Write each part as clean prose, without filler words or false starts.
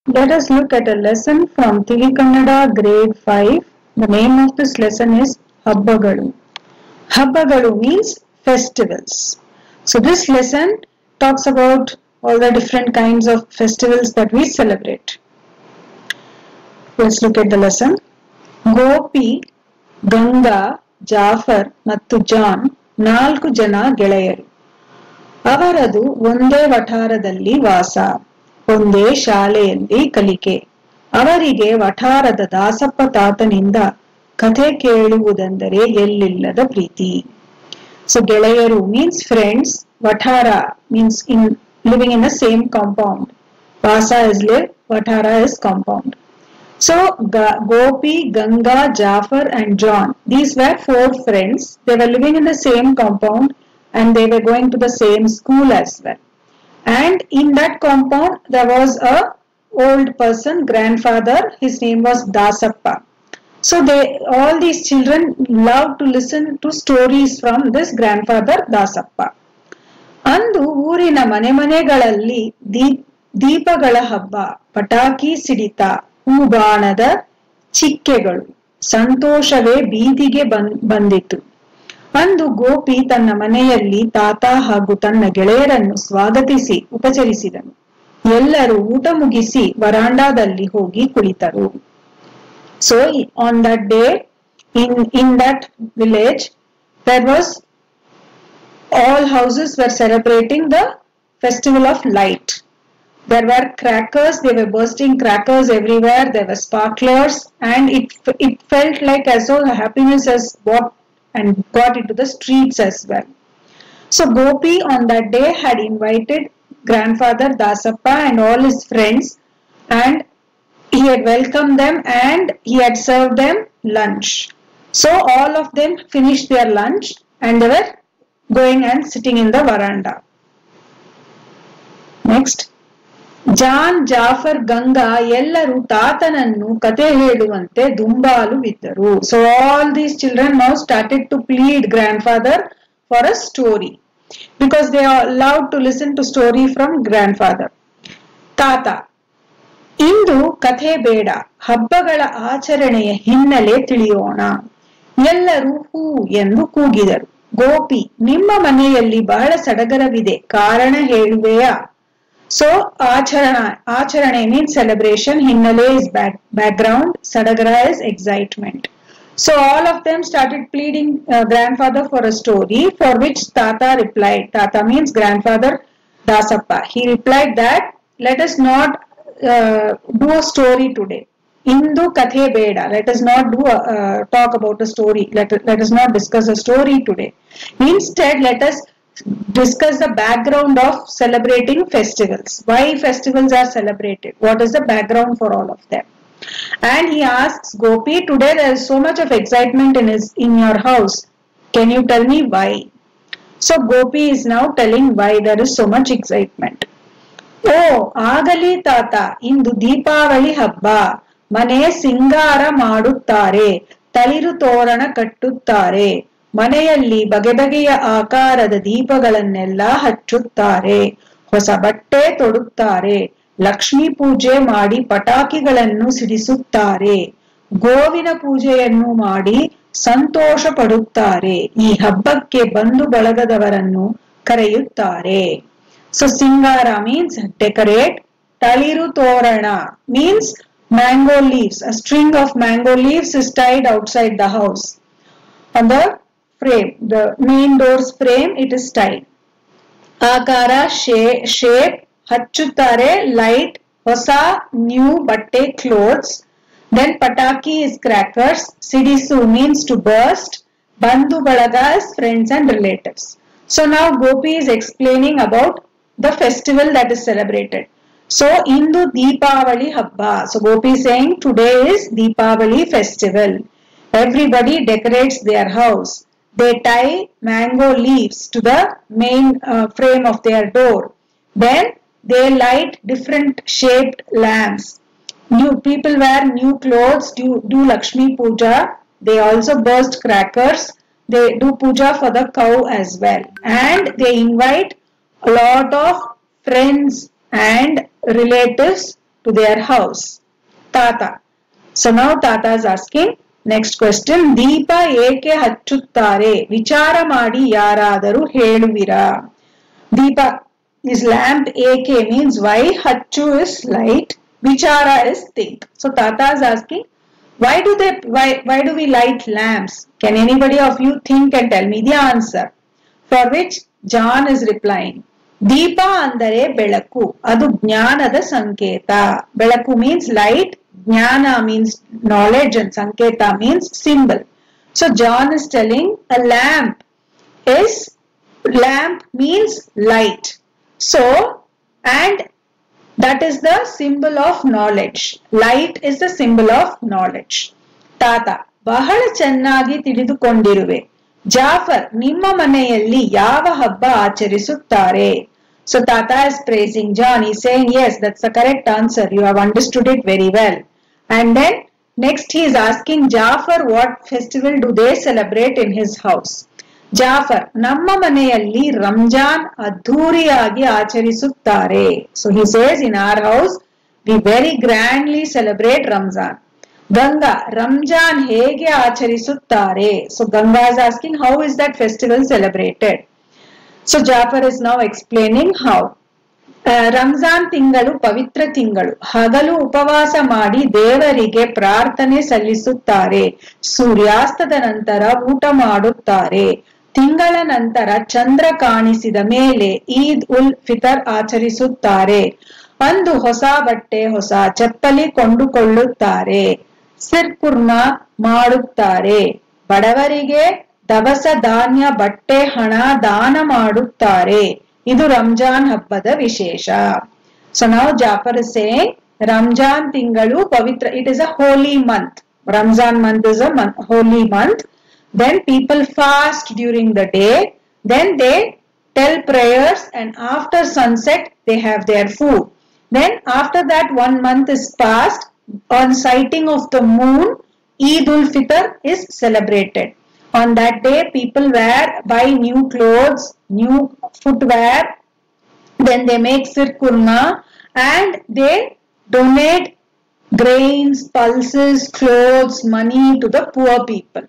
Let us look at a lesson from Tivikannada grade 5. The name of this lesson is Habbagalu. Habbagalu means festivals. So this lesson talks about all the different kinds of festivals that we celebrate. Let's look at the lesson. Gopi, Ganga, Jafar ಮತ್ತು John 4 ಜನ ಗೆಳೆಯರು. ಅವರದು ಒಂದೇ ವಠಾರದಲ್ಲಿ ವಾಸ, ಒಂದೇ ಶಾಲೆಯಲ್ಲಿ ಕಲಿಕೆ. ಅವರಿಗೆ ವಠಾರದ ದಾಸಪ್ಪ ತಾತನಿಂದ ಕಥೆ ಕೇಳುವುದೆಂದರೆ ಎಲ್ಲಿಲ್ಲದ ಪ್ರೀತಿ. So ಗೆಳೆಯರು means friends, Vathara means living in the same compound. Vasa is live, vఠಾra is compound. So Gopi, Ganga, Jafar and John, these were 4 friends. They were living in the same compound and they were going to the same school as well. And in that compound there was a old person, grandfather. His name was Dasappa. So all these children loved to listen to stories from this grandfather Dasappa. ಅಂದು ಊರಿನ ಮನೆಗಳಲ್ಲಿ ದೀಪಗಳ ಹಬ್ಬ, ಪಟಾಕಿ ಸಿಡಿತ, ಹೂಬಾಣದ ಚಿಕ್ಕೆಗಳು, ಸಂತೋಷವೇ ಬೀದಿಗೆ ಬಂದಿತು. ಅಂದು ಗೋಪಿ ತನ್ನ ಮನೆಯಲ್ಲಿ ತಾತ ಹಾಗೂ ತನ್ನ ಗೆಳೆಯರನ್ನು ಸ್ವಾಗತಿಸಿ ಉಪಚರಿಸಿದನು. ಎಲ್ಲರೂ ಊಟ ಮುಗಿಸಿ ವರಾಂಡಾದಲ್ಲಿ ಹೋಗಿ ಕುಳಿತರು. So on that day in that village there was all houses were celebrating the festival of light. There were crackers, they were bursting crackers everywhere, there were sparklers, and it felt like as though the happiness has walked and got into the streets as well. So Gopi on that day had invited grandfather Dasappa and all his friends, and he had welcomed them and he had served them lunch. So all of them finished their lunch and they were going and sitting in the veranda. Next. John, Jafar, Ganga ಎಲ್ಲರೂ ತಾತನನ್ನು ಕತೆ ಹೇಳುವಂತೆ ದುಂಬಾಲು ಬಿದ್ದರು. So all these children now started to plead grandfather for a story because they are allowed to listen to story from grandfather. ತಾತ, ಇಂದು ಕಥೆ ಬೇಡ, ಹಬ್ಬಗಳ ಆಚರಣೆಯ ಹಿನ್ನೆಲೆ ತಿಳಿಯೋಣ. ಎಲ್ಲರೂ ಹೂ ಎಂದು ಕೂಗಿದರು. ಗೋಪಿ, ನಿಮ್ಮ ಮನೆಯಲ್ಲಿ ಬಹಳ ಸಡಗರವಿದೆ, ಕಾರಣ ಹೇಳುವೆಯಾ? So acharane means celebration, hinnale is background, sadagara is excitement. So all of them started pleading grandfather for a story, for which Tata replied. Tata means grandfather Dasappa. He replied that let us not do a story today. Indu kathe beda. Let us not talk about a story. Let us not discuss a story today. Instead, let us discuss the background of celebrating festivals. Why festivals are celebrated? What is the background for all of them? And he asks Gopi, today there is so much of excitement in your house. Can you tell me why? So Gopi is now telling why there is so much excitement. Oh, agali tata, indu Deepavali habba, mane singara maduttare, taliru torana kattuttare. ಮನೆಯಲ್ಲಿ ಬಗೆ ಬಗೆಯ ಆಕಾರದ ದೀಪಗಳನ್ನೆಲ್ಲ ಹಚ್ಚುತ್ತಾರೆ, ಹೊಸ ಬಟ್ಟೆ ತೊಡುತ್ತಾರೆ, ಲಕ್ಷ್ಮೀ ಪೂಜೆ ಮಾಡಿ ಪಟಾಕಿಗಳನ್ನು ಸಿಡಿಸುತ್ತಾರೆ, ಗೋವಿನ ಪೂಜೆಯನ್ನು ಮಾಡಿ ಸಂತೋಷ ಪಡುತ್ತಾರೆ. ಈ ಹಬ್ಬಕ್ಕೆ ಬಂಧು ಬಳಗದವರನ್ನು ಕರೆಯುತ್ತಾರೆ. So Singara means decorate. Taliru Torana means mango leaves. A string of mango leaves is tied outside the house. On the frame, the main door's frame, it is tied. Akara, shape, hachutare, light, hosa, new, batte, clothes. Then pataki is crackers. Sidisu means to burst. Bandhu balaga is friends and relatives. So now Gopi is explaining about the festival that is celebrated. So Indu Deepavali Habba. So Gopi is saying today is Deepavali festival. Everybody decorates their house. They tie mango leaves to the main frame of their door. Then they light different shaped lamps. New people wear new clothes, do Lakshmi Puja. They also burst crackers. They do puja for the cow as well. And they invite a lot of friends and relatives to their house. Tata. So now Tata is asking, next question, Deepa eke hachchuttare? Vichara madi yaradaru heluvira? Deepa is lamp, eke means why, hachu is light, vichara is think. So Tata is asking, why do we light lamps? Can anybody of you think and tell me the answer? For which John is replying, Deepa andare belaku, adu jnanada sanketa. Belaku means light, jnana means knowledge, and sanketa means symbol. So John is telling a lamp means light. So, and that is the symbol of knowledge. Light is the symbol of knowledge. Tata, bahala chennagi ತಿಳಿದುಕೊಂಡಿರುವೆ. Jafar, ನಿಮ್ಮ ಮನೆಯಲ್ಲಿ ಯಾವ ಹಬ್ಬ ಆಚರಿಸುತ್ತಾರೆ? So Tata is praising John. He's saying, yes, that's the correct answer. You have understood it very well. And then next he is asking Jafar, what festival do they celebrate in his house? Jafar, ನಮ್ಮ ಮನೆಯಲ್ಲಿ ರಂಜಾನ್ ಅದ್ಧೂರಿಯಾಗಿ ಆಚರಿಸುತ್ತಾರೆ. So he says, in our house, we very grandly celebrate Ramzan. Ganga, Ramjan hege ಆಚರಿಸುತ್ತಾರೆ? So Ganga is asking, how is that festival celebrated? So Jafar is now explaining how. Ramzan ತಿಂಗಳು ಪವಿತ್ರ ತಿಂಗಳು. ಹಗಲು ಉಪವಾಸ ಮಾಡಿ ದೇವರಿಗೆ ಪ್ರಾರ್ಥನೆ ಸಲ್ಲಿಸುತ್ತಾರೆ. ಸೂರ್ಯಾಸ್ತದ ನಂತರ ಊಟ ಮಾಡುತ್ತಾರೆ. ತಿಂಗಳ ನಂತರ ಚಂದ್ರ ಕಾಣಿಸಿದ ಮೇಲೆ ಈದ್ ಉಲ್ ಫಿತರ್ ಆಚರಿಸುತ್ತಾರೆ. ಅಂದು ಹೊಸ ಬಟ್ಟೆ, ಹೊಸ ಚಪ್ಪಲಿ ಕೊಂಡುಕೊಳ್ಳುತ್ತಾರೆ. ಸಿರ್ಕುರ್ಮ ಮಾಡುತ್ತಾರೆ. ಬಡವರಿಗೆ ದವಸ ಧಾನ್ಯ, ಬಟ್ಟೆ, ಹಣ ದಾನ ಮಾಡುತ್ತಾರೆ. ಇದು ರಂಜಾನ್ ಹಬ್ಬದ ವಿಶೇಷ. So now Jafar is saying, Ramjan tingalu pavitra, it is a holy month. Ramzan month is a holy month. Then people fast during the day. Then they tell prayers, and after sunset they have their food. Then after that 1 month is passed. On sighting of the moon, Eid ul Fitr is celebrated. On that day, people buy new clothes, new footwear. Then they make sirkurma and they donate grains, pulses, clothes, money to the poor people.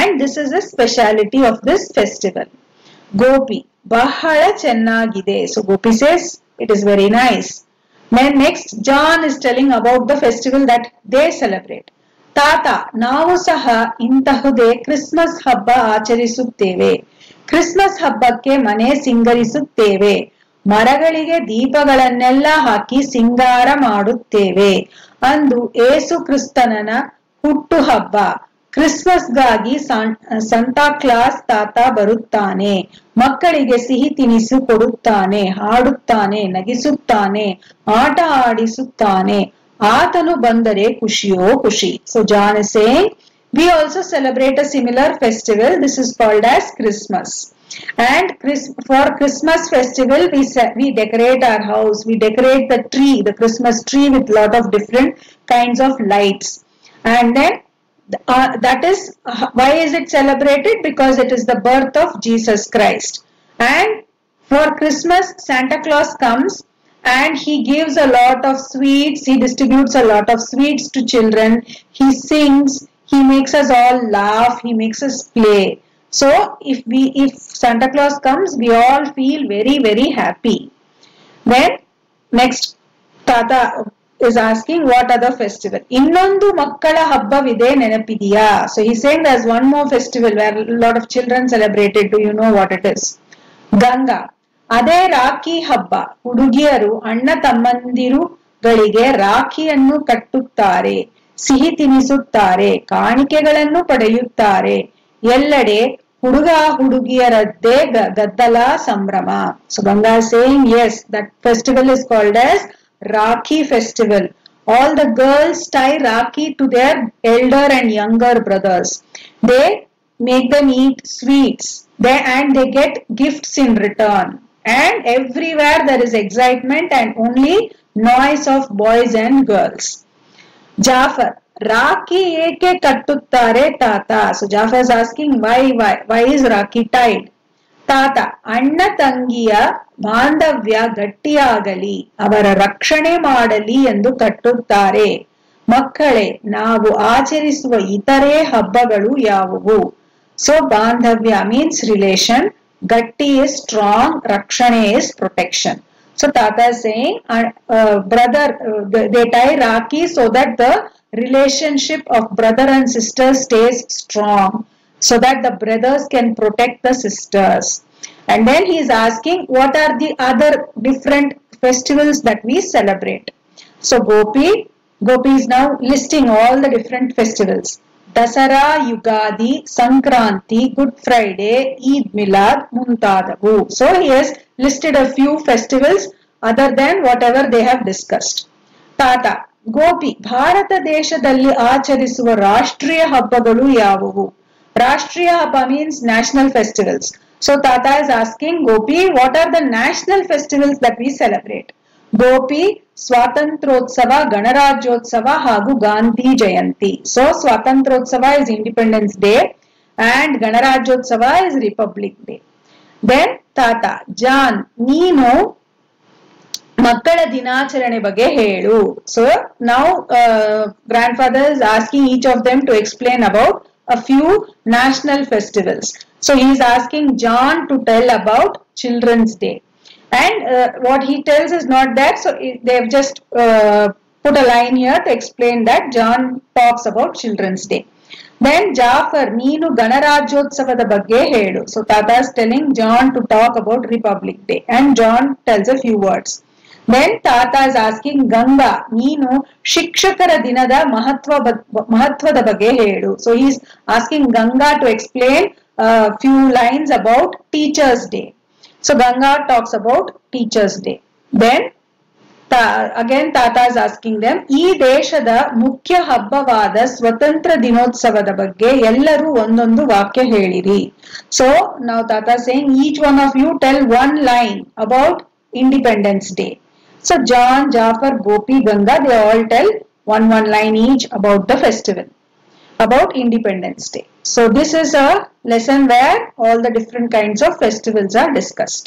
And this is the speciality of this festival. Gopi, bahala chennagide. So Gopi says, it is very nice. Then next, John is telling about the festival that they celebrate. Tata, ನಾವು ಸಹ ಇಂತಹುದೇ Christmas ಹಬ್ಬ ಆಚರಿಸುತ್ತೇವೆ. Christmas ಹಬ್ಬಕ್ಕೆ ಮನೆ ಸಿಂಗರಿಸುತ್ತೇವೆ. ಮರಗಳಿಗೆ ದೀಪಗಳನ್ನೆಲ್ಲ ಹಾಕಿ ಸಿಂಗಾರ ಮಾಡುತ್ತೇವೆ. ಅಂದು ಏಸು ಕ್ರಿಸ್ತನ ಹುಟ್ಟು ಹಬ್ಬ. ಕ್ರಿಸ್ಮಸ್ಗಾಗಿ ಸಂತಾ ಕ್ಲಾಸ್ ತಾತ ಬರುತ್ತಾನೆ. ಮಕ್ಕಳಿಗೆ ಸಿಹಿ ತಿನಿಸು ಕೊಡುತ್ತಾನೆ, ಹಾಡುತ್ತಾನೆ, ನಗಿಸುತ್ತಾನೆ, ಆಟ ಆಡಿಸುತ್ತಾನೆ. ಆತನು ಬಂದರೆ ಖುಷಿಯೋ ಖುಷಿ. So John is saying, we also celebrate a similar festival. This is called as Christmas. And for Christmas festival, we decorate our house. We decorate the tree, the Christmas tree, with lot of different kinds of lights. And then that is why is it celebrated? Because it is the birth of Jesus Christ. And for Christmas, Santa Claus comes and he gives a lot of sweets. He distributes a lot of sweets to children. He sings. He makes us all laugh. He makes us play. So if Santa Claus comes, we all feel very, very happy. Then next, Tata is asking, what other festival? Innondu makkala habbavide nenapidiya. So he's saying there's one more festival where a lot of children celebrated. Do you know what it is? Ganga. ಅದೇ ರಾಖಿ ಹಬ್ಬ. ಹುಡುಗಿಯರು ಅಣ್ಣ ತಮ್ಮಂದಿರುಗಳಿಗೆ ರಾಖಿಯನ್ನು ಕಟ್ಟುತ್ತಾರೆ, ಸಿಹಿ ತಿನಿಸುತ್ತಾರೆ, ಕಾಣಿಕೆಗಳನ್ನು ಪಡೆಯುತ್ತಾರೆ. ಎಲ್ಲೆಡೆ ಹುಡುಗ ಹುಡುಗಿಯರದ್ದೇ ಗದ್ದಲ ಸಂಭ್ರಮ. So Ganga is saying, yes, that festival is called as Rakhi festival. All the girls tie Rakhi to their elder and younger brothers. They make them eat sweets. They get gifts in return. And everywhere there is excitement and only noise of boys and girls. Jafar, Rakhi eke kattuttare tata. So Jafar is asking, why is Rakhi tied? ತಾತ ಅಣ್ಣ ತಂಗಿಯ ಬಾಂಧವ್ಯ ಗಟ್ಟಿಯಾಗಲಿ, ಅವರ ರಕ್ಷಣೆ ಮಾಡಲಿ ಎಂದು ಕಟ್ಟುತ್ತಾರೆ. ಮಕ್ಕಳೇ, ನಾವು ಆಚರಿಸುವ ಇತರೆ ಹಬ್ಬಗಳು ಯಾವುವು? ಸೊ ಬಾಂಧವ್ಯ ಮೀನ್ಸ್ ರಿಲೇಶನ್, ಗಟ್ಟಿ is strong, rakshane is protection. So Tata is saying brother, they tie Rakhi so that the relationship of brother and sister stays strong, so that the brothers can protect the sisters. And then he is asking what are the other different festivals that we celebrate. So Gopi is now listing all the different festivals. Dasara, Yugadi, Sankranti, Good Friday, Eid Milad, Muntadavu. So he has listed a few festivals other than whatever they have discussed. Tata, Gopi, Bharata Deshadalli ಆಚರಿಸುವ ರಾಷ್ಟ್ರೀಯ ಹಬ್ಬಗಳು ಯಾವುವು? Rashtriya Haba means national festivals. So Tata is asking Gopi, what are the national festivals that we celebrate? Gopi, Swatantrotsava, Ganarajyotsava ಹಾಗೂ Gandhi Jayanti. So Swatantrotsava is Independence Day and Ganarajyotsava is Republic Day. Then Tata, Jan, ನೀನು ಮಕ್ಕಳ ದಿನಾಚರಣೆ ಬಗ್ಗೆ ಹೇಳು. So now grandfather is asking each of them to explain about a few national festivals. So he is asking John to tell about Children's Day. And what he tells is not that, so they have just put a line here to explain that John talks about Children's Day. Then Jafar, ನೀನು ಗಣರಾಜ್ಯೋತ್ಸವದ ಬಗ್ಗೆ ಹೇಳು. So Tata is telling John to talk about Republic Day and John tells a few words. Then Tata is asking Ganga, ನೀನು ಶಿಕ್ಷಕರ ದಿನದ ಮಹತ್ವದ ಬಗ್ಗೆ ಹೇಳು. So he is asking Ganga to explain a few lines about Teachers Day. So Ganga talks about Teachers Day. Then again Tata is asking them, ಈ ದೇಶದ ಮುಖ್ಯ ಹಬ್ಬವಾದ ಸ್ವತಂತ್ರ ದಿನೋತ್ಸವದ ಬಗ್ಗೆ ಎಲ್ಲರೂ ಒಂದೊಂದು ವಾಕ್ಯ ಹೇಳಿರಿ. So now Tata is saying each one of you tell one line about Independence Day. So John, Jafar, Gopi, Ganga, they all tell one line each about the festival, about Independence Day. So this is a lesson where all the different kinds of festivals are discussed.